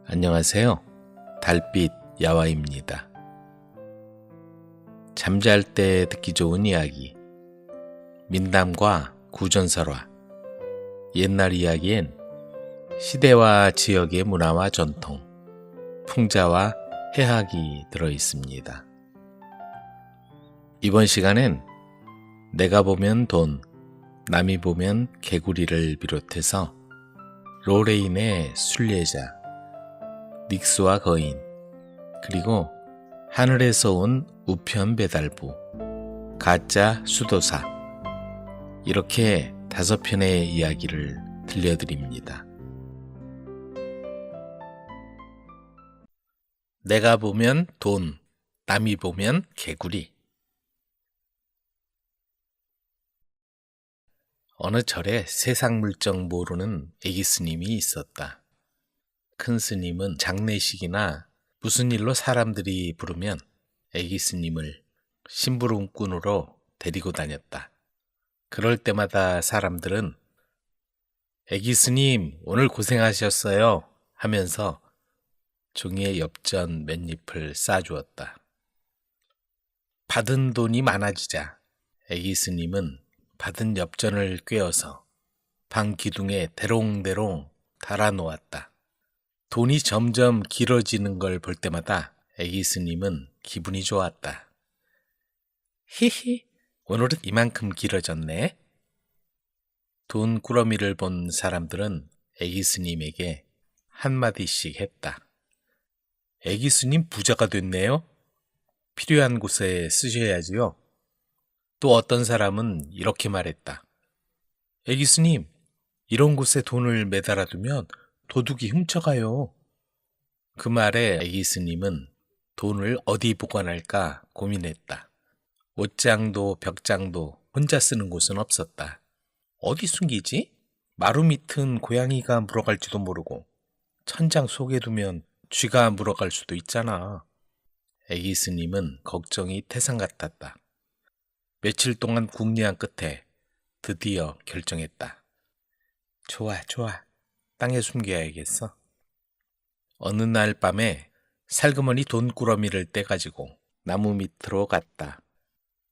안녕하세요. 달빛 야화입니다. 잠잘 때 듣기 좋은 이야기, 민담과 구전설화. 옛날 이야기엔 시대와 지역의 문화와 전통, 풍자와 해학이 들어있습니다. 이번 시간엔 내가 보면 돈, 남이 보면 개구리를 비롯해서 로레인의 순례자, 닉스와 거인, 그리고 하늘에서 온 우편 배달부, 가짜 수도사, 이렇게 5편의 이야기를 들려드립니다. 내가 보면 돈, 남이 보면 개구리. 어느 절에 세상 물정 모르는 애기 스님이 있었다. 큰 스님은 장례식이나 무슨 일로 사람들이 부르면 애기 스님을 심부름꾼으로 데리고 다녔다. 그럴 때마다 사람들은 애기 스님 오늘 고생하셨어요 하면서 종이에 엽전 몇 잎을 싸주었다. 받은 돈이 많아지자 애기 스님은 받은 엽전을 꿰어서 방 기둥에 대롱대롱 달아놓았다. 돈이 점점 길어지는 걸 볼 때마다 애기 스님은 기분이 좋았다. 히히, 오늘은 이만큼 길어졌네. 돈 꾸러미를 본 사람들은 애기 스님에게 한마디씩 했다. 애기 스님 부자가 됐네요. 필요한 곳에 쓰셔야지요. 또 어떤 사람은 이렇게 말했다. 애기 스님, 이런 곳에 돈을 매달아두면 도둑이 훔쳐가요. 그 말에 애기 스님은 돈을 어디 보관할까 고민했다. 옷장도 벽장도 혼자 쓰는 곳은 없었다. 어디 숨기지? 마루 밑은 고양이가 물어갈지도 모르고 천장 속에 두면 쥐가 물어갈 수도 있잖아. 애기 스님은 걱정이 태산 같았다. 며칠 동안 궁리한 끝에 드디어 결정했다. 좋아. 땅에 숨겨야겠어. 어느 날 밤에 살그머니 돈꾸러미를 떼가지고 나무 밑으로 갔다.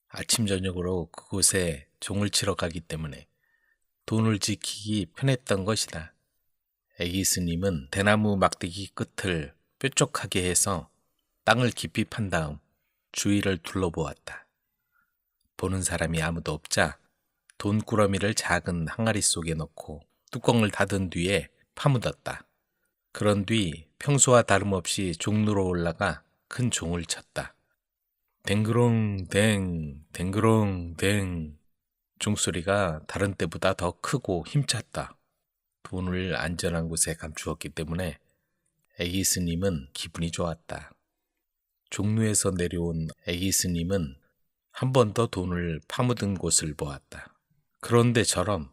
아침 저녁으로 그곳에 종을 치러 가기 때문에 돈을 지키기 편했던 것이다. 애기 스님은 대나무 막대기 끝을 뾰족하게 해서 땅을 깊이 판 다음 주위를 둘러보았다. 보는 사람이 아무도 없자 돈꾸러미를 작은 항아리 속에 넣고 뚜껑을 닫은 뒤에 파묻었다. 그런 뒤 평소와 다름없이 종로로 올라가 큰 종을 쳤다. 댕그롱댕, 댕그롱댕. 종소리가 다른 때보다 더 크고 힘찼다. 돈을 안전한 곳에 감추었기 때문에 애기 스님은 기분이 좋았다. 종로에서 내려온 애기 스님은 한 번 더 돈을 파묻은 곳을 보았다. 그런데 저럼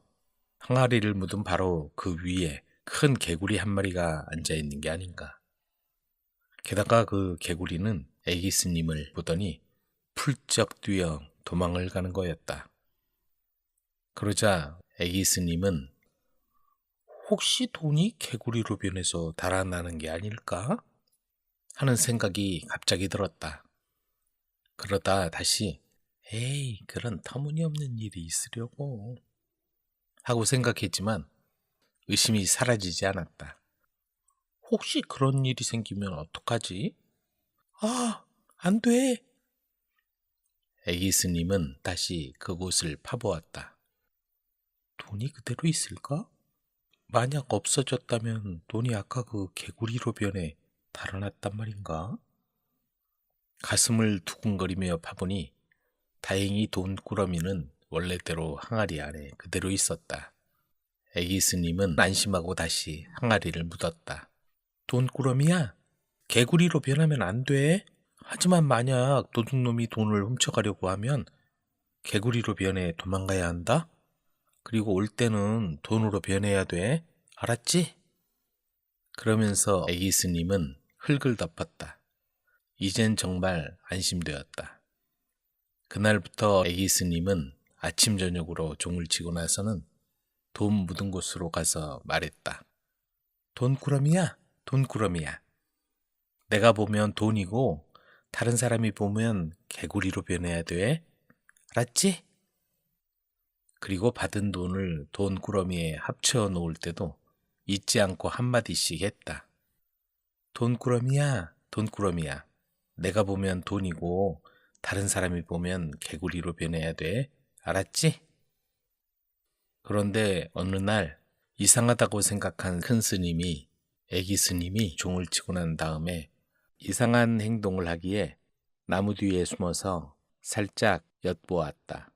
항아리를 묻은 바로 그 위에 큰 개구리 한 마리가 앉아있는 게 아닌가. 게다가 그 개구리는 애기 스님을 보더니 풀쩍 뛰어 도망을 가는 거였다. 그러자 애기 스님은 혹시 돈이 개구리로 변해서 달아나는 게 아닐까? 하는 생각이 갑자기 들었다. 그러다 다시 에이, 그런 터무니없는 일이 있으려고 하고 생각했지만 의심이 사라지지 않았다. 혹시 그런 일이 생기면 어떡하지? 아, 안 돼! 애기 스님은 다시 그곳을 파보았다. 돈이 그대로 있을까? 만약 없어졌다면 돈이 아까 그 개구리로 변해 달아났단 말인가? 가슴을 두근거리며 파보니 다행히 돈꾸러미는 원래대로 항아리 안에 그대로 있었다. 애기 스님은 안심하고 다시 항아리를 묻었다. 돈꾸러미야, 개구리로 변하면 안 돼. 하지만 만약 도둑놈이 돈을 훔쳐가려고 하면 개구리로 변해 도망가야 한다. 그리고 올 때는 돈으로 변해야 돼. 알았지? 그러면서 애기 스님은 흙을 덮었다. 이젠 정말 안심되었다. 그날부터 애기 스님은 아침 저녁으로 종을 치고 나서는 돈 묻은 곳으로 가서 말했다. 돈꾸러미야, 돈꾸러미야. 내가 보면 돈이고 다른 사람이 보면 개구리로 변해야 돼. 알았지? 그리고 받은 돈을 돈꾸러미에 합쳐 놓을 때도 잊지 않고 한마디씩 했다. 돈꾸러미야, 돈꾸러미야. 내가 보면 돈이고 다른 사람이 보면 개구리로 변해야 돼. 알았지? 그런데 어느 날 이상하다고 생각한 큰 스님이 애기 스님이 종을 치고 난 다음에 이상한 행동을 하기에 나무 뒤에 숨어서 살짝 엿보았다.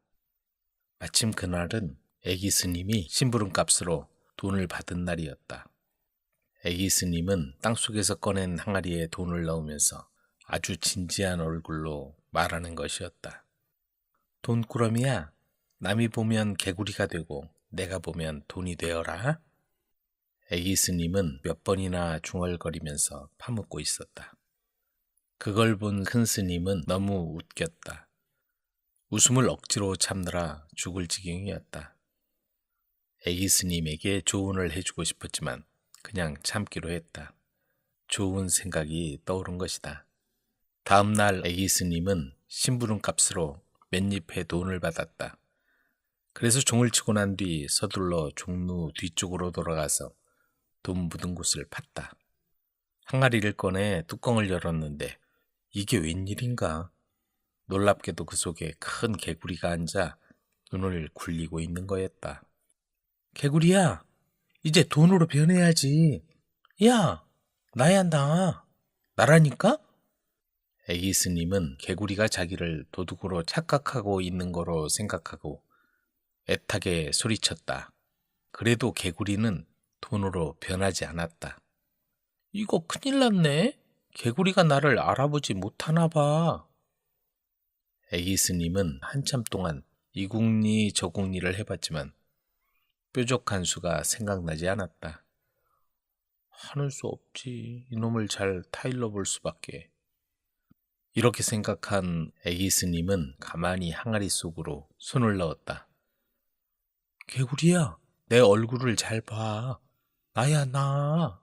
마침 그날은 애기 스님이 심부름값으로 돈을 받은 날이었다. 애기 스님은 땅속에서 꺼낸 항아리에 돈을 넣으면서 아주 진지한 얼굴로 말하는 것이었다. 돈꾸러미야, 남이 보면 개구리가 되고 내가 보면 돈이 되어라. 애기 스님은 몇 번이나 중얼거리면서 파묻고 있었다. 그걸 본 큰 스님은 너무 웃겼다. 웃음을 억지로 참느라 죽을 지경이었다. 애기 스님에게 조언을 해주고 싶었지만 그냥 참기로 했다. 좋은 생각이 떠오른 것이다. 다음 날 애기 스님은 심부름값으로 맷잎에 돈을 받았다. 그래서 종을 치고 난 뒤 서둘러 종루 뒤쪽으로 돌아가서 돈 묻은 곳을 팠다. 항아리를 꺼내 뚜껑을 열었는데 이게 웬일인가? 놀랍게도 그 속에 큰 개구리가 앉아 눈을 굴리고 있는 거였다. 개구리야, 이제 돈으로 변해야지. 야, 나야 나. 나라니까? 애기 스님은 개구리가 자기를 도둑으로 착각하고 있는 거로 생각하고 애타게 소리쳤다. 그래도 개구리는 돈으로 변하지 않았다. 이거 큰일 났네. 개구리가 나를 알아보지 못하나 봐. 애기 스님은 한참 동안 이궁리 저궁리를 해봤지만 뾰족한 수가 생각나지 않았다. 하는 수 없지. 이놈을 잘 타일러 볼 수밖에. 이렇게 생각한 애기 스님은 가만히 항아리 속으로 손을 넣었다. 개구리야, 내 얼굴을 잘 봐. 나야 나.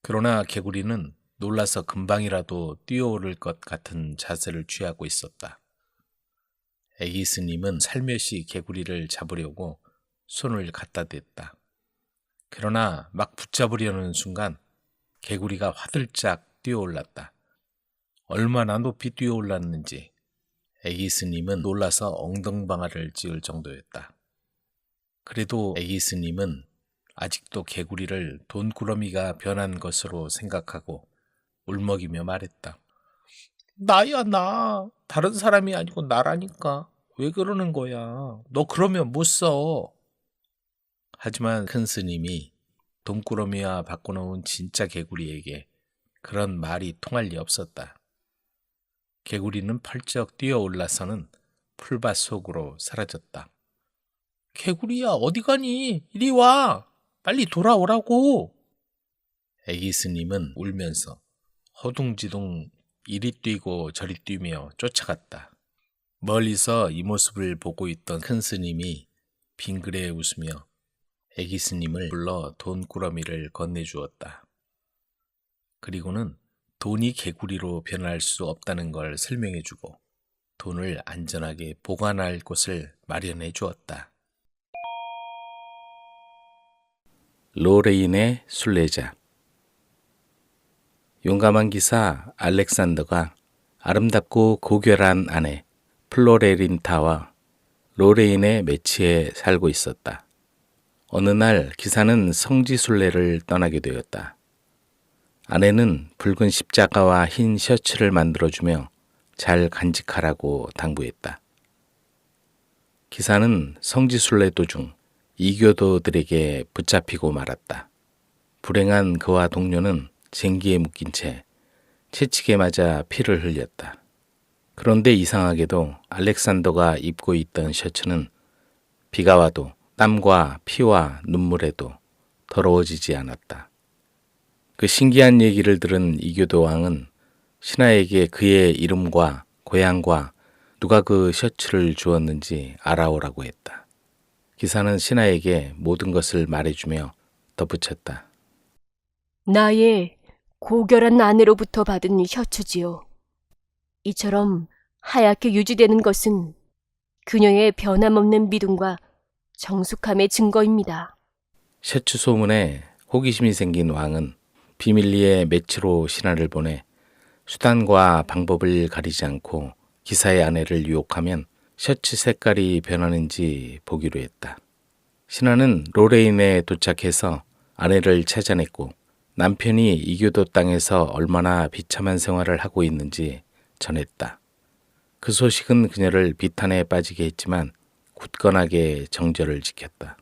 그러나 개구리는 놀라서 금방이라도 뛰어오를 것 같은 자세를 취하고 있었다. 애기 스님은 살며시 개구리를 잡으려고 손을 갖다 댔다. 그러나 막 붙잡으려는 순간 개구리가 화들짝 뛰어올랐다. 얼마나 높이 뛰어올랐는지 애기 스님은 놀라서 엉덩방아를 찧을 정도였다. 그래도 애기 스님은 아직도 개구리를 돈꾸러미가 변한 것으로 생각하고 울먹이며 말했다. 나야 나. 다른 사람이 아니고 나라니까. 왜 그러는 거야. 너 그러면 못 써. 하지만 큰 스님이 돈꾸러미와 바꿔놓은 진짜 개구리에게 그런 말이 통할 리 없었다. 개구리는 펄쩍 뛰어올라서는 풀밭 속으로 사라졌다. 개구리야, 어디 가니? 이리 와. 빨리 돌아오라고. 애기 스님은 울면서 허둥지둥 이리 뛰고 저리 뛰며 쫓아갔다. 멀리서 이 모습을 보고 있던 큰 스님이 빙그레 웃으며 애기 스님을 불러 돈꾸러미를 건네주었다. 그리고는 돈이 개구리로 변할 수 없다는 걸 설명해주고 돈을 안전하게 보관할 곳을 마련해 주었다. 로레인의 순례자. 용감한 기사 알렉산더가 아름답고 고결한 아내 플로레린타와 로레인의 매치에 살고 있었다. 어느 날 기사는 성지 순례를 떠나게 되었다. 아내는 붉은 십자가와 흰 셔츠를 만들어주며 잘 간직하라고 당부했다. 기사는 성지 순례 도중 이교도들에게 붙잡히고 말았다. 불행한 그와 동료는 쟁기에 묶인 채 채찍에 맞아 피를 흘렸다. 그런데 이상하게도 알렉산더가 입고 있던 셔츠는 비가 와도 땀과 피와 눈물에도 더러워지지 않았다. 그 신기한 얘기를 들은 이교도 왕은 신하에게 그의 이름과 고향과 누가 그 셔츠를 주었는지 알아오라고 했다. 기사는 신하에게 모든 것을 말해주며 덧붙였다. 나의 고결한 아내로부터 받은 셔츠지요. 이처럼 하얗게 유지되는 것은 그녀의 변함없는 믿음과 정숙함의 증거입니다. 셔츠 소문에 호기심이 생긴 왕은 비밀리에 매치로 신하를 보내 수단과 방법을 가리지 않고 기사의 아내를 유혹하면 셔츠 색깔이 변하는지 보기로 했다. 신하는 로레인에 도착해서 아내를 찾아냈고 남편이 이교도 땅에서 얼마나 비참한 생활을 하고 있는지 전했다. 그 소식은 그녀를 비탄에 빠지게 했지만 굳건하게 정절을 지켰다.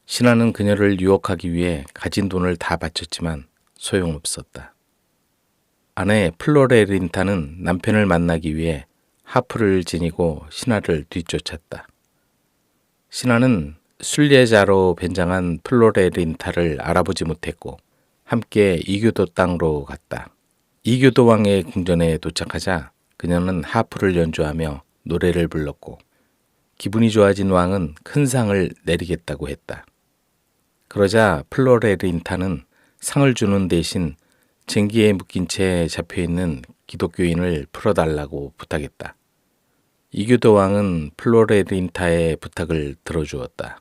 신하는 그녀를 유혹하기 위해 가진 돈을 다 바쳤지만 소용없었다. 아내 플로레린타는 남편을 만나기 위해 하프를 지니고 신하를 뒤쫓았다. 신하는 순례자로 변장한 플로레린타를 알아보지 못했고 함께 이교도 땅으로 갔다. 이교도 왕의 궁전에 도착하자 그녀는 하프를 연주하며 노래를 불렀고 기분이 좋아진 왕은 큰 상을 내리겠다고 했다. 그러자 플로레린타는 상을 주는 대신 쟁기에 묶인 채 잡혀있는 기독교인을 풀어달라고 부탁했다. 이교도 왕은 플로레린타의 부탁을 들어주었다.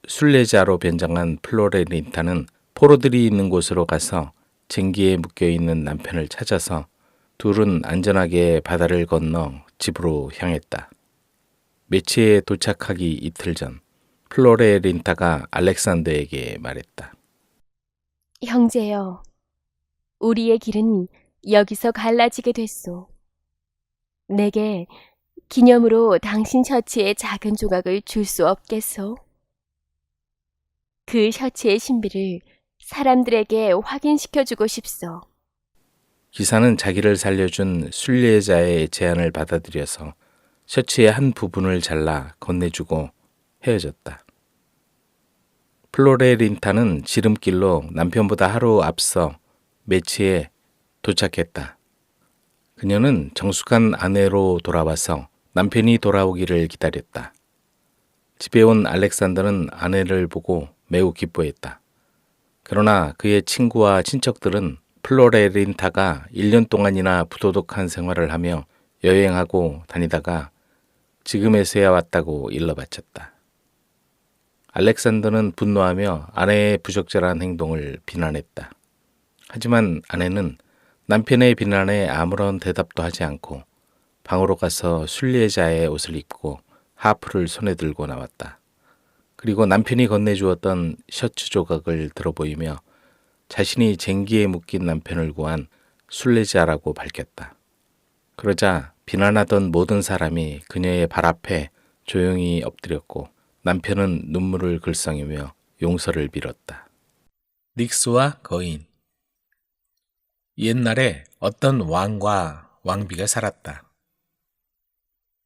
순례자로 변장한 플로레린타는 포로들이 있는 곳으로 가서 쟁기에 묶여있는 남편을 찾아서 둘은 안전하게 바다를 건너 집으로 향했다. 매치에 도착하기 이틀 전 플로레린타가 알렉산더에게 말했다. 형제여, 우리의 길은 여기서 갈라지게 됐소. 내게 기념으로 당신 셔츠의 작은 조각을 줄 수 없겠소? 그 셔츠의 신비를 사람들에게 확인시켜주고 싶소. 기사는 자기를 살려준 순례자의 제안을 받아들여서 셔츠의 한 부분을 잘라 건네주고 헤어졌다. 플로레린타는 지름길로 남편보다 하루 앞서 매치에 도착했다. 그녀는 정숙한 아내로 돌아와서 남편이 돌아오기를 기다렸다. 집에 온 알렉산더는 아내를 보고 매우 기뻐했다. 그러나 그의 친구와 친척들은 플로레린타가 1년 동안이나 부도덕한 생활을 하며 여행하고 다니다가 지금에서야 왔다고 일러바쳤다. 알렉산더는 분노하며 아내의 부적절한 행동을 비난했다. 하지만 아내는 남편의 비난에 아무런 대답도 하지 않고 방으로 가서 순례자의 옷을 입고 하프를 손에 들고 나왔다. 그리고 남편이 건네주었던 셔츠 조각을 들어보이며 자신이 쟁기에 묶인 남편을 구한 순례자라고 밝혔다. 그러자 비난하던 모든 사람이 그녀의 발 앞에 조용히 엎드렸고 남편은 눈물을 글썽이며 용서를 빌었다. 닉스와 거인. 옛날에 어떤 왕과 왕비가 살았다.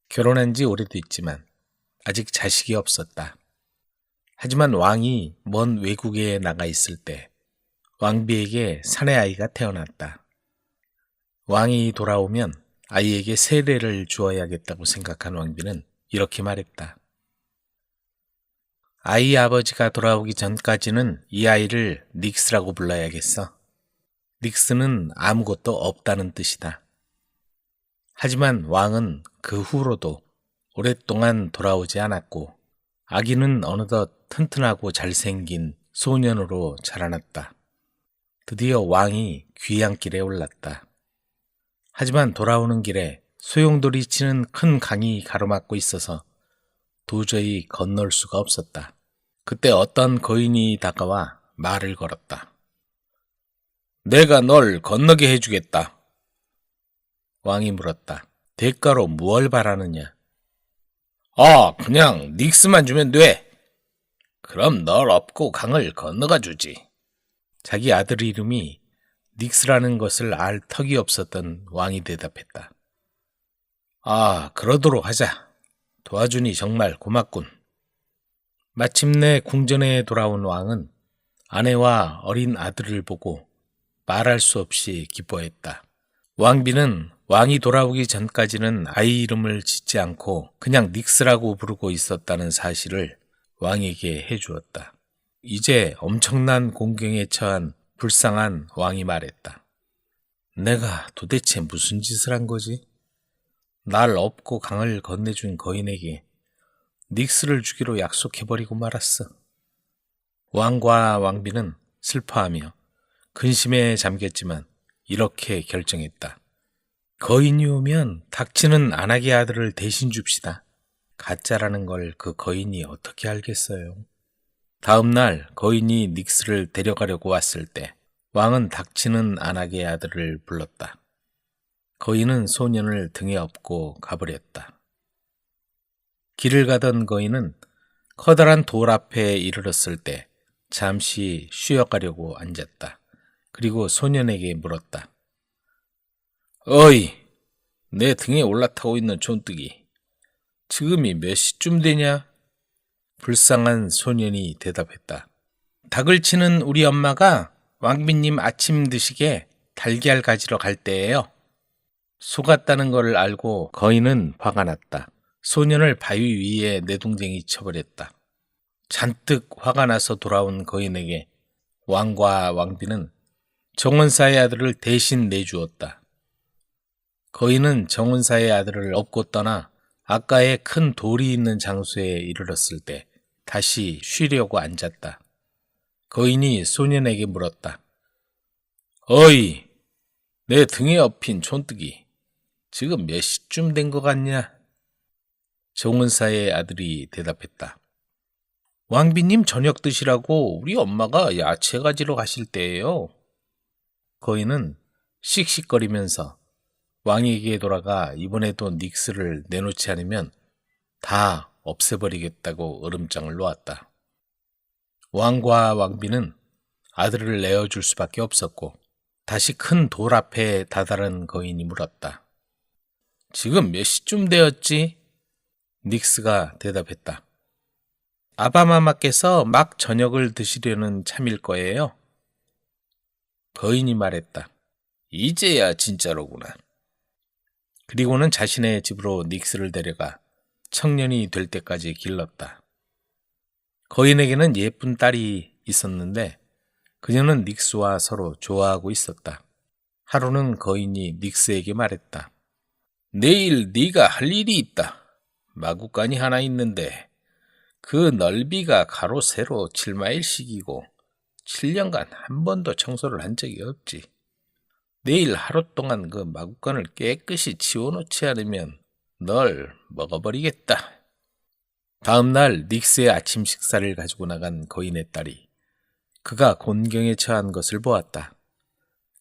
결혼한 지 오래됐지만 아직 자식이 없었다. 하지만 왕이 먼 외국에 나가 있을 때 왕비에게 사내아이가 태어났다. 왕이 돌아오면 아이에게 세례를 주어야겠다고 생각한 왕비는 이렇게 말했다. 아이 아버지가 돌아오기 전까지는 이 아이를 닉스라고 불러야겠어. 닉스는 아무것도 없다는 뜻이다. 하지만 왕은 그 후로도 오랫동안 돌아오지 않았고 아기는 어느덧 튼튼하고 잘생긴 소년으로 자라났다. 드디어 왕이 귀향길에 올랐다. 하지만 돌아오는 길에 소용돌이 치는 큰 강이 가로막고 있어서 도저히 건널 수가 없었다. 그때 어떤 거인이 다가와 말을 걸었다. 내가 널 건너게 해주겠다. 왕이 물었다. 대가로 무얼 바라느냐? 그냥 닉스만 주면 돼. 그럼 널 업고 강을 건너가 주지. 자기 아들 이름이 닉스라는 것을 알 턱이 없었던 왕이 대답했다. 그러도록 하자. 도와주니 정말 고맙군. 마침내 궁전에 돌아온 왕은 아내와 어린 아들을 보고 말할 수 없이 기뻐했다. 왕비는 왕이 돌아오기 전까지는 아이 이름을 짓지 않고 그냥 닉스라고 부르고 있었다는 사실을 왕에게 해주었다. 이제 엄청난 공경에 처한 불쌍한 왕이 말했다. 내가 도대체 무슨 짓을 한 거지? 날 업고 강을 건네준 거인에게 닉스를 주기로 약속해버리고 말았어. 왕과 왕비는 슬퍼하며 근심에 잠겼지만 이렇게 결정했다. 거인이 오면 닥치는 안하게 아들을 대신 줍시다. 가짜라는 걸 그 거인이 어떻게 알겠어요? 다음 날 거인이 닉스를 데려가려고 왔을 때 왕은 닥치는 안하게 아들을 불렀다. 거인은 소년을 등에 업고 가버렸다. 길을 가던 거인은 커다란 돌 앞에 이르렀을 때 잠시 쉬어가려고 앉았다. 그리고 소년에게 물었다. 어이, 내 등에 올라타고 있는 촌뜨기. 지금이 몇 시쯤 되냐? 불쌍한 소년이 대답했다. 닭을 치는 우리 엄마가 왕비님 아침 드시게 달걀 가지러 갈 때예요. 속았다는 것을 알고 거인은 화가 났다. 소년을 바위 위에 내동댕이 쳐버렸다. 잔뜩 화가 나서 돌아온 거인에게 왕과 왕비는 정원사의 아들을 대신 내주었다. 거인은 정원사의 아들을 업고 떠나 아까의 큰 돌이 있는 장소에 이르렀을 때 다시 쉬려고 앉았다. 거인이 소년에게 물었다. 어이, 내 등에 업힌 촌뜨기. 지금 몇 시쯤 된 것 같냐? 정원사의 아들이 대답했다. 왕비님 저녁 드시라고 우리 엄마가 야채 가지러 가실 때예요. 거인은 씩씩거리면서 왕에게 돌아가 이번에도 닉스를 내놓지 않으면 다 없애버리겠다고 으름장을 놓았다. 왕과 왕비는 아들을 내어줄 수밖에 없었고 다시 큰 돌 앞에 다다른 거인이 물었다. 지금 몇 시쯤 되었지? 닉스가 대답했다. 아바마마께서 막 저녁을 드시려는 참일 거예요. 거인이 말했다. 이제야 진짜로구나. 그리고는 자신의 집으로 닉스를 데려가 청년이 될 때까지 길렀다. 거인에게는 예쁜 딸이 있었는데 그녀는 닉스와 서로 좋아하고 있었다. 하루는 거인이 닉스에게 말했다. 내일 네가 할 일이 있다. 마구간이 하나 있는데 그 넓이가 가로 세로 7마일씩이고 7년간 한 번도 청소를 한 적이 없지. 내일 하루 동안 그 마구간을 깨끗이 치워놓지 않으면 널 먹어버리겠다. 다음 날 닉스의 아침 식사를 가지고 나간 거인의 딸이 그가 곤경에 처한 것을 보았다.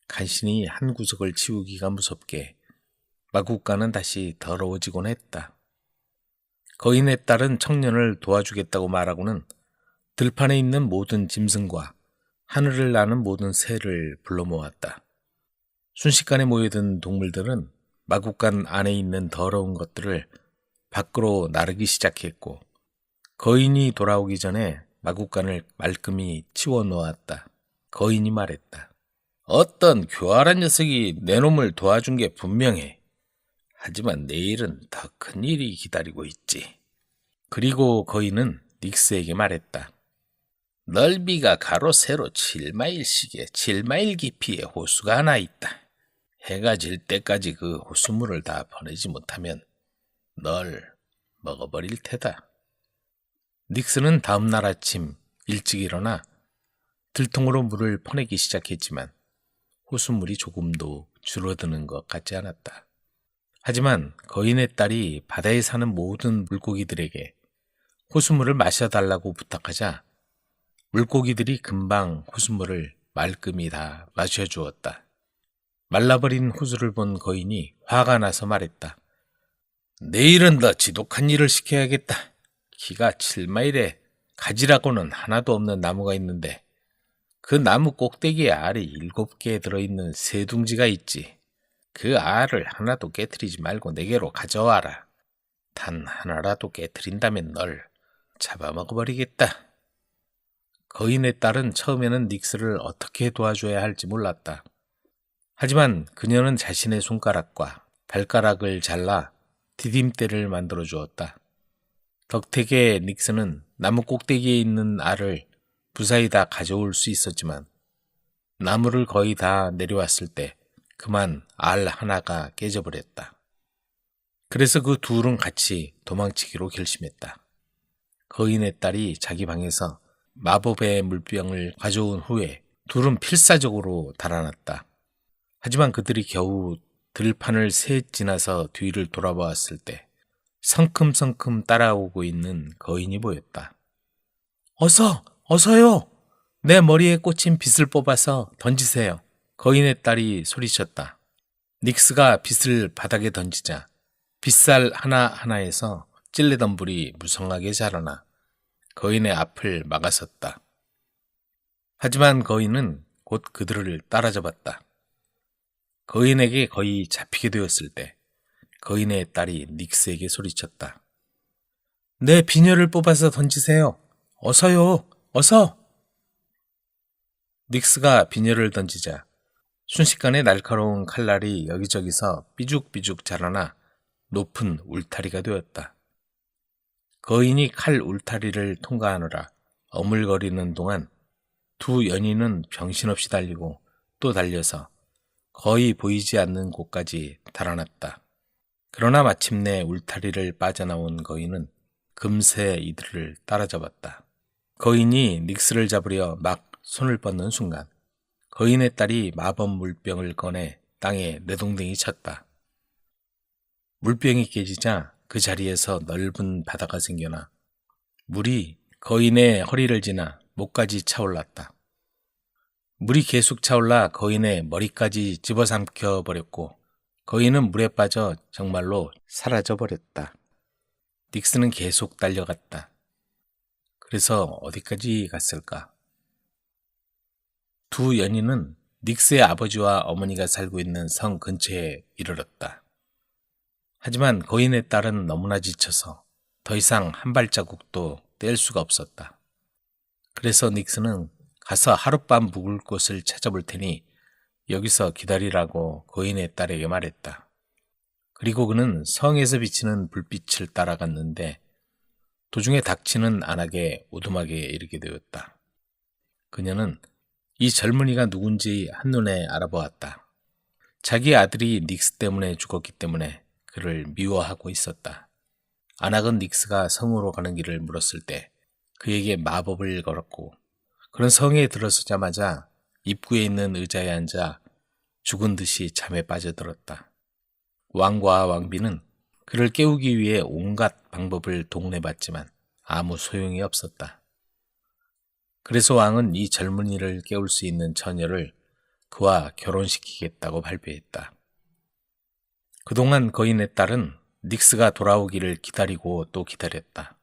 간신히 한 구석을 치우기가 무섭게 마구간은 다시 더러워지곤 했다. 거인의 딸은 청년을 도와주겠다고 말하고는 들판에 있는 모든 짐승과 하늘을 나는 모든 새를 불러 모았다. 순식간에 모여든 동물들은 마구간 안에 있는 더러운 것들을 밖으로 나르기 시작했고 거인이 돌아오기 전에 마구간을 말끔히 치워 놓았다. 거인이 말했다. 어떤 교활한 녀석이 내 놈을 도와준 게 분명해. 하지만 내일은 더 큰 일이 기다리고 있지. 그리고 거인은 닉스에게 말했다. 넓이가 가로 세로 7마일씩의 7마일 깊이의 호수가 하나 있다. 해가 질 때까지 그 호수물을 다 보내지 못하면 널 먹어버릴 테다. 닉스는 다음 날 아침 일찍 일어나 들통으로 물을 퍼내기 시작했지만 호수물이 조금도 줄어드는 것 같지 않았다. 하지만 거인의 딸이 바다에 사는 모든 물고기들에게 호수물을 마셔달라고 부탁하자 물고기들이 금방 호수물을 말끔히 다 마셔주었다. 말라버린 호수를 본 거인이 화가 나서 말했다. 내일은 더 지독한 일을 시켜야겠다. 키가 7마일에 가지라고는 하나도 없는 나무가 있는데 그 나무 꼭대기에 알이 7개 들어있는 새 둥지가 있지. 그 알을 하나도 깨트리지 말고 내게로 가져와라. 단 하나라도 깨트린다면 널 잡아먹어버리겠다. 거인의 딸은 처음에는 닉스를 어떻게 도와줘야 할지 몰랐다. 하지만 그녀는 자신의 손가락과 발가락을 잘라 디딤대를 만들어 주었다. 덕택에 닉스는 나무 꼭대기에 있는 알을 무사히 다 가져올 수 있었지만 나무를 거의 다 내려왔을 때 그만 알 하나가 깨져버렸다. 그래서 그 둘은 같이 도망치기로 결심했다. 거인의 딸이 자기 방에서 마법의 물병을 가져온 후에 둘은 필사적으로 달아났다. 하지만 그들이 겨우 들판을 셋 지나서 뒤를 돌아보았을 때 성큼성큼 따라오고 있는 거인이 보였다. 어서요! 내 머리에 꽂힌 빗을 뽑아서 던지세요. 거인의 딸이 소리쳤다. 닉스가 빗을 바닥에 던지자 빗살 하나하나에서 찔레던 불이 무성하게 자라나 거인의 앞을 막아섰다. 하지만 거인은 곧 그들을 따라잡았다. 거인에게 거의 잡히게 되었을 때 거인의 딸이 닉스에게 소리쳤다. 내 비녀를 뽑아서 던지세요. 어서요, 어서! 닉스가 비녀를 던지자 순식간에 날카로운 칼날이 여기저기서 삐죽삐죽 자라나 높은 울타리가 되었다. 거인이 칼 울타리를 통과하느라 어물거리는 동안 두 연인은 정신없이 달리고 또 달려서 거의 보이지 않는 곳까지 달아났다. 그러나 마침내 울타리를 빠져나온 거인은 금세 이들을 따라잡았다. 거인이 닉스를 잡으려 막 손을 뻗는 순간 거인의 딸이 마법 물병을 꺼내 땅에 내동댕이 쳤다. 물병이 깨지자 그 자리에서 넓은 바다가 생겨나 물이 거인의 허리를 지나 목까지 차올랐다. 물이 계속 차올라 거인의 머리까지 집어삼켜 버렸고 거인은 물에 빠져 정말로 사라져 버렸다. 닉스는 계속 달려갔다. 그래서 어디까지 갔을까? 두 연인은 닉스의 아버지와 어머니가 살고 있는 성 근처에 이르렀다. 하지만 거인의 딸은 너무나 지쳐서 더 이상 한 발자국도 뗄 수가 없었다. 그래서 닉스는 가서 하룻밤 묵을 곳을 찾아볼 테니 여기서 기다리라고 거인의 딸에게 말했다. 그리고 그는 성에서 비치는 불빛을 따라갔는데 도중에 닥치는 안악의 오두막에 이르게 되었다. 그녀는 이 젊은이가 누군지 한눈에 알아보았다. 자기 아들이 닉스 때문에 죽었기 때문에 그를 미워하고 있었다. 안악은 닉스가 성으로 가는 길을 물었을 때 그에게 마법을 걸었고 그런 성에 들어서자마자 입구에 있는 의자에 앉아 죽은 듯이 잠에 빠져들었다. 왕과 왕비는 그를 깨우기 위해 온갖 방법을 동원해봤지만 아무 소용이 없었다. 그래서 왕은 이 젊은이를 깨울 수 있는 처녀를 그와 결혼시키겠다고 발표했다. 그동안 거인의 딸은 닉스가 돌아오기를 기다리고 또 기다렸다.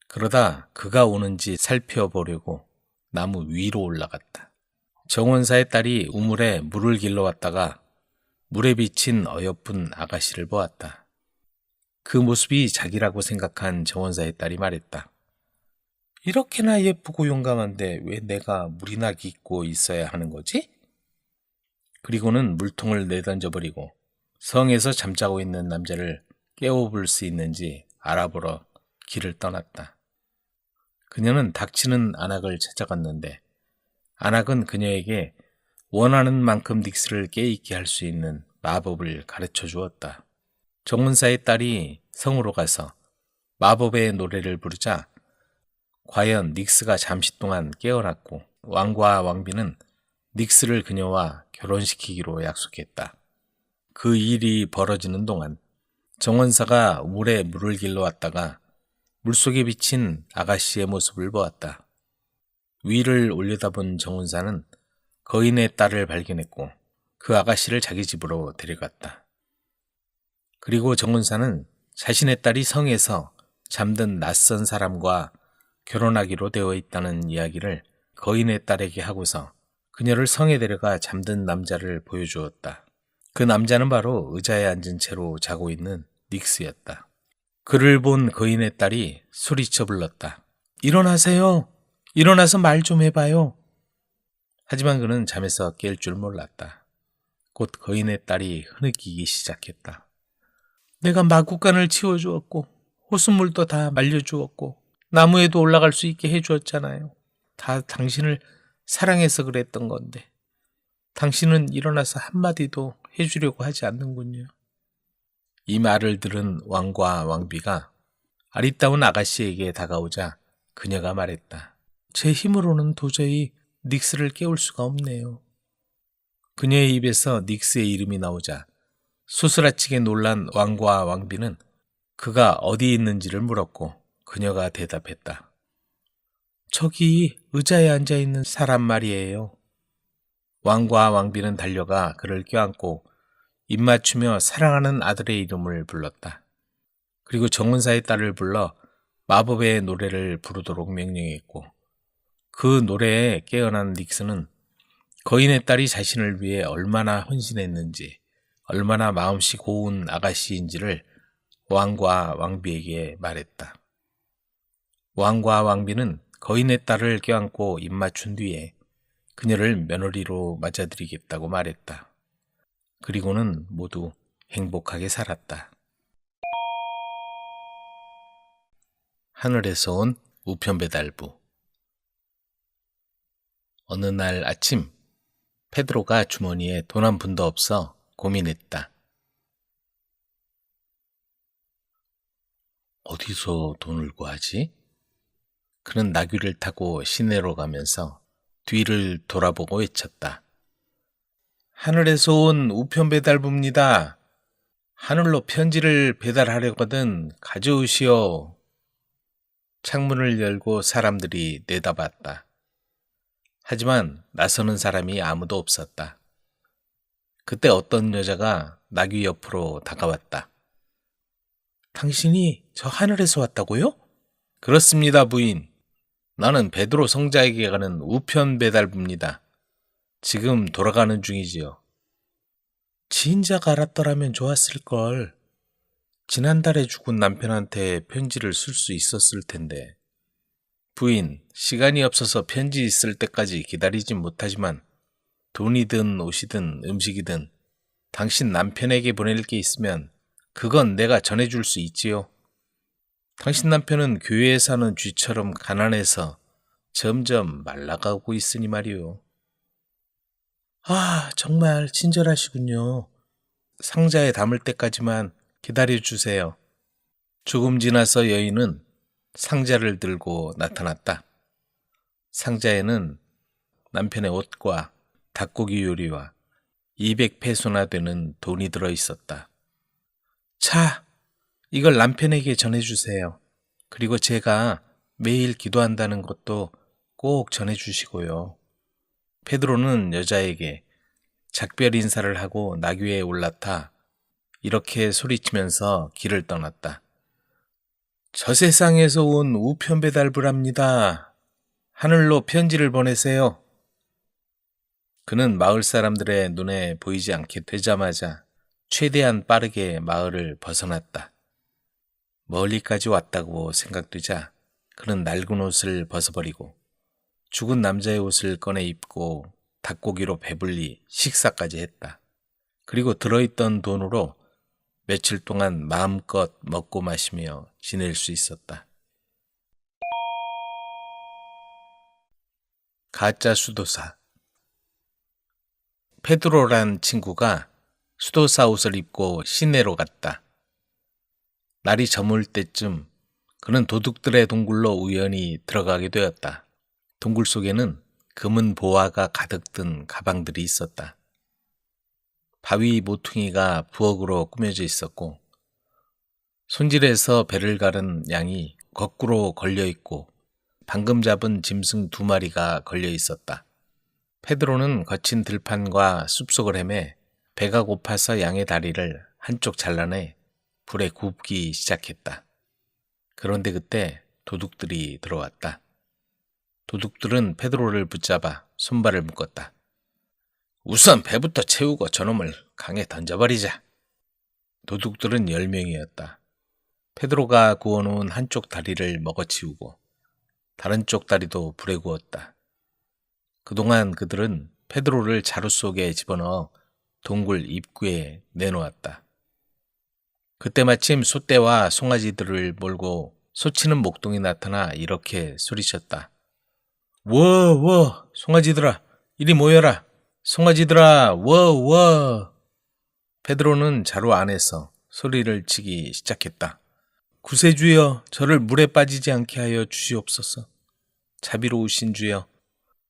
그러다 그가 오는지 살펴보려고 나무 위로 올라갔다. 정원사의 딸이 우물에 물을 길러 왔다가 물에 비친 어여쁜 아가씨를 보았다. 그 모습이 자기라고 생각한 정원사의 딸이 말했다. 이렇게나 예쁘고 용감한데 왜 내가 물이나 깃고 있어야 하는 거지? 그리고는 물통을 내던져버리고 성에서 잠자고 있는 남자를 깨워볼 수 있는지 알아보러 길을 떠났다. 그녀는 닥치는 안악을 찾아갔는데 안악은 그녀에게 원하는 만큼 닉스를 깨있게 할 수 있는 마법을 가르쳐 주었다. 정문사의 딸이 성으로 가서 마법의 노래를 부르자 과연 닉스가 잠시 동안 깨어났고 왕과 왕비는 닉스를 그녀와 결혼시키기로 약속했다. 그 일이 벌어지는 동안 정원사가 물에 물을 길러 왔다가 물속에 비친 아가씨의 모습을 보았다. 위를 올려다본 정원사는 거인의 딸을 발견했고 그 아가씨를 자기 집으로 데려갔다. 그리고 정원사는 자신의 딸이 성에서 잠든 낯선 사람과 결혼하기로 되어 있다는 이야기를 거인의 딸에게 하고서 그녀를 성에 데려가 잠든 남자를 보여주었다. 그 남자는 바로 의자에 앉은 채로 자고 있는 닉스였다. 그를 본 거인의 딸이 소리쳐 불렀다. 일어나세요. 일어나서 말 좀 해봐요. 하지만 그는 잠에서 깰 줄 몰랐다. 곧 거인의 딸이 흐느끼기 시작했다. 내가 마구간을 치워주었고 호수물도 다 말려주었고 나무에도 올라갈 수 있게 해주었잖아요. 다 당신을 사랑해서 그랬던 건데 당신은 일어나서 한마디도 해주려고 하지 않는군요. 이 말을 들은 왕과 왕비가 아리따운 아가씨에게 다가오자 그녀가 말했다. 제 힘으로는 도저히 닉스를 깨울 수가 없네요. 그녀의 입에서 닉스의 이름이 나오자 소스라치게 놀란 왕과 왕비는 그가 어디 있는지를 물었고 그녀가 대답했다. 저기 의자에 앉아있는 사람 말이에요. 왕과 왕비는 달려가 그를 껴안고 입맞추며 사랑하는 아들의 이름을 불렀다. 그리고 정은사의 딸을 불러 마법의 노래를 부르도록 명령했고 그 노래에 깨어난 닉스는 거인의 딸이 자신을 위해 얼마나 헌신했는지 얼마나 마음씨 고운 아가씨인지를 왕과 왕비에게 말했다. 왕과 왕비는 거인의 딸을 껴안고 입맞춘 뒤에 그녀를 며느리로 맞아들이겠다고 말했다. 그리고는 모두 행복하게 살았다. 하늘에서 온 우편배달부. 어느 날 아침 페드로가 주머니에 돈 한 푼도 없어 고민했다. 어디서 돈을 구하지? 그는 나귀를 타고 시내로 가면서 뒤를 돌아보고 외쳤다. 하늘에서 온 우편배달부입니다. 하늘로 편지를 배달하려거든 가져오시오. 창문을 열고 사람들이 내다봤다. 하지만 나서는 사람이 아무도 없었다. 그때 어떤 여자가 나귀 옆으로 다가왔다. 당신이 저 하늘에서 왔다고요? 그렇습니다, 부인. 나는 베드로 성자에게 가는 우편 배달부입니다. 지금 돌아가는 중이지요. 지인자가 알았더라면 좋았을걸. 지난달에 죽은 남편한테 편지를 쓸 수 있었을 텐데. 부인, 시간이 없어서 편지 쓸 때까지 기다리진 못하지만 돈이든 옷이든 음식이든 당신 남편에게 보낼 게 있으면 그건 내가 전해줄 수 있지요. 당신 남편은 교회에 사는 쥐처럼 가난해서 점점 말라가고 있으니 말이요. 아, 정말 친절하시군요. 상자에 담을 때까지만 기다려주세요. 조금 지나서 여인은 상자를 들고 나타났다. 상자에는 남편의 옷과 닭고기 요리와 200페소나 되는 돈이 들어 있었다. 자, 이걸 남편에게 전해주세요. 그리고 제가 매일 기도한다는 것도 꼭 전해주시고요. 페드로는 여자에게 작별 인사를 하고 나귀에 올라타 이렇게 소리치면서 길을 떠났다. 저 세상에서 온 우편 배달부랍니다. 하늘로 편지를 보내세요. 그는 마을 사람들의 눈에 보이지 않게 되자마자 최대한 빠르게 마을을 벗어났다. 멀리까지 왔다고 생각되자 그는 낡은 옷을 벗어버리고 죽은 남자의 옷을 꺼내 입고 닭고기로 배불리 식사까지 했다. 그리고 들어있던 돈으로 며칠 동안 마음껏 먹고 마시며 지낼 수 있었다. 가짜 수도사. 페드로란 친구가 수도사 옷을 입고 시내로 갔다. 날이 저물 때쯤 그는 도둑들의 동굴로 우연히 들어가게 되었다. 동굴 속에는 금은 보화가 가득 든 가방들이 있었다. 바위 모퉁이가 부엌으로 꾸며져 있었고 손질해서 배를 가른 양이 거꾸로 걸려 있고 방금 잡은 짐승 2마리가 걸려 있었다. 페드로는 거친 들판과 숲속을 헤매 배가 고파서 양의 다리를 한쪽 잘라내 불에 굽기 시작했다. 그런데 그때 도둑들이 들어왔다. 도둑들은 페드로를 붙잡아 손발을 묶었다. 우선 배부터 채우고 저놈을 강에 던져버리자. 도둑들은 10명이었다. 페드로가 구워놓은 한쪽 다리를 먹어치우고 다른 쪽 다리도 불에 구웠다. 그동안 그들은 페드로를 자루 속에 집어넣어 동굴 입구에 내놓았다. 그때 마침 소떼와 송아지들을 몰고 소치는 목동이 나타나 이렇게 소리쳤다. 워, 송아지들아, 이리 모여라. 송아지들아, 워. 페드로는 자루 안에서 소리를 치기 시작했다. 구세주여, 저를 물에 빠지지 않게 하여 주시옵소서. 자비로우신 주여,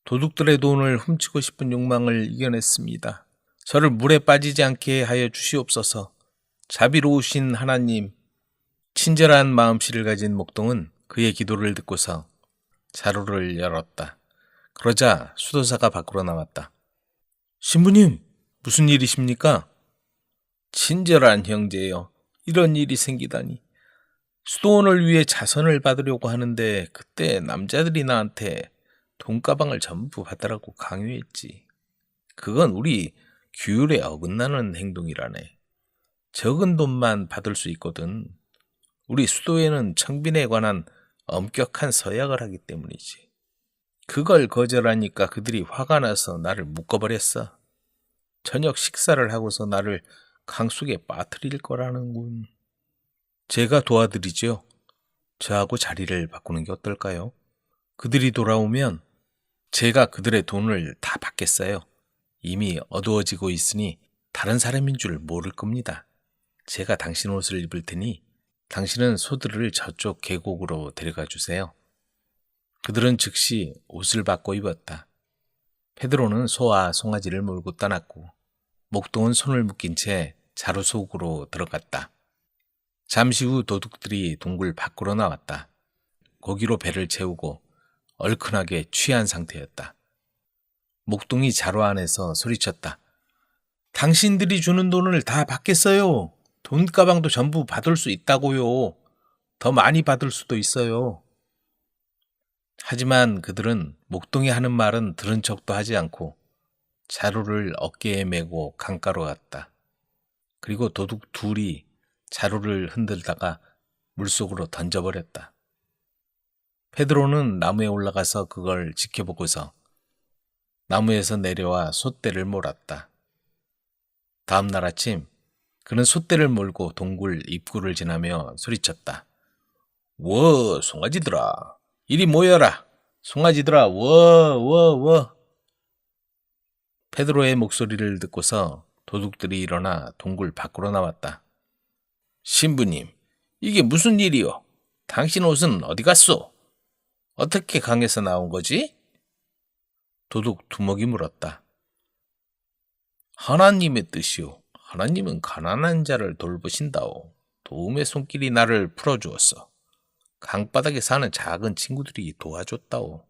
도둑들의 돈을 훔치고 싶은 욕망을 이겨냈습니다. 저를 물에 빠지지 않게 하여 주시옵소서. 자비로우신 하나님. 친절한 마음씨를 가진 목동은 그의 기도를 듣고서 자루를 열었다. 그러자 수도사가 밖으로 나왔다. 신부님, 무슨 일이십니까? 친절한 형제여, 이런 일이 생기다니. 수도원을 위해 자선을 받으려고 하는데 그때 남자들이 나한테 돈가방을 전부 받으라고 강요했지. 그건 우리 규율에 어긋나는 행동이라네. 적은 돈만 받을 수 있거든. 우리 수도에는 청빈에 관한 엄격한 서약을 하기 때문이지. 그걸 거절하니까 그들이 화가 나서 나를 묶어버렸어. 저녁 식사를 하고서 나를 강속에 빠뜨릴 거라는군. 제가 도와드리죠. 저하고 자리를 바꾸는 게 어떨까요? 그들이 돌아오면 제가 그들의 돈을 다 받겠어요. 이미 어두워지고 있으니 다른 사람인 줄 모를 겁니다. 제가 당신 옷을 입을 테니 당신은 소들을 저쪽 계곡으로 데려가 주세요. 그들은 즉시 옷을 바꿔 입었다. 페드로는 소와 송아지를 몰고 떠났고 목동은 손을 묶인 채 자루 속으로 들어갔다. 잠시 후 도둑들이 동굴 밖으로 나왔다. 고기로 배를 채우고 얼큰하게 취한 상태였다. 목동이 자루 안에서 소리쳤다. 당신들이 주는 돈을 다 받겠어요. 돈가방도 전부 받을 수 있다고요. 더 많이 받을 수도 있어요. 하지만 그들은 목동이 하는 말은 들은 척도 하지 않고 자루를 어깨에 메고 강가로 갔다. 그리고 도둑 둘이 자루를 흔들다가 물속으로 던져버렸다. 페드로는 나무에 올라가서 그걸 지켜보고서 나무에서 내려와 솥대를 몰았다. 다음 날 아침 그는 솥대를 몰고 동굴 입구를 지나며 소리쳤다. 워, 송아지들아, 이리 모여라. 송아지들아, 워. 페드로의 목소리를 듣고서 도둑들이 일어나 동굴 밖으로 나왔다. 신부님, 이게 무슨 일이요? 당신 옷은 어디 갔소? 어떻게 강에서 나온 거지? 도둑 두목이 물었다. 하나님의 뜻이요. 하나님은 가난한 자를 돌보신다오. 도움의 손길이 나를 풀어주었어. 강바닥에 사는 작은 친구들이 도와줬다오.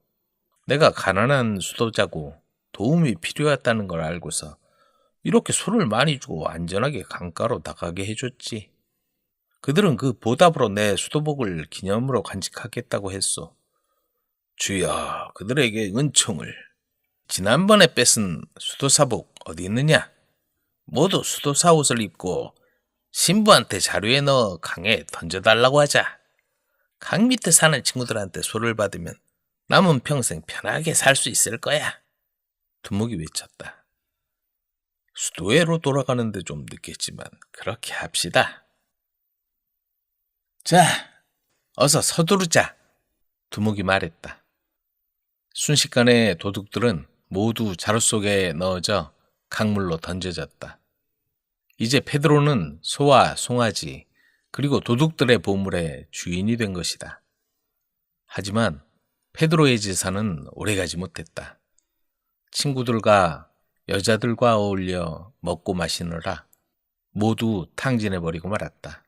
내가 가난한 수도자고 도움이 필요했다는 걸 알고서 이렇게 소를 많이 주고 안전하게 강가로 나가게 해줬지. 그들은 그 보답으로 내 수도복을 기념으로 간직하겠다고 했소. 주여, 그들에게 은총을. 지난번에 뺏은 수도사복 어디 있느냐? 모두 수도사 옷을 입고 신부한테 자루에 넣어 강에 던져달라고 하자. 강 밑에 사는 친구들한테 소를 받으면 남은 평생 편하게 살 수 있을 거야. 두목이 외쳤다. 수도회로 돌아가는데 좀 늦겠지만 그렇게 합시다. 자, 어서 서두르자. 두목이 말했다. 순식간에 도둑들은 모두 자루 속에 넣어져 강물로 던져졌다. 이제 페드로는 소와 송아지 그리고 도둑들의 보물의 주인이 된 것이다. 하지만 페드로의 제사는 오래가지 못했다. 친구들과 여자들과 어울려 먹고 마시느라 모두 탕진해버리고 말았다.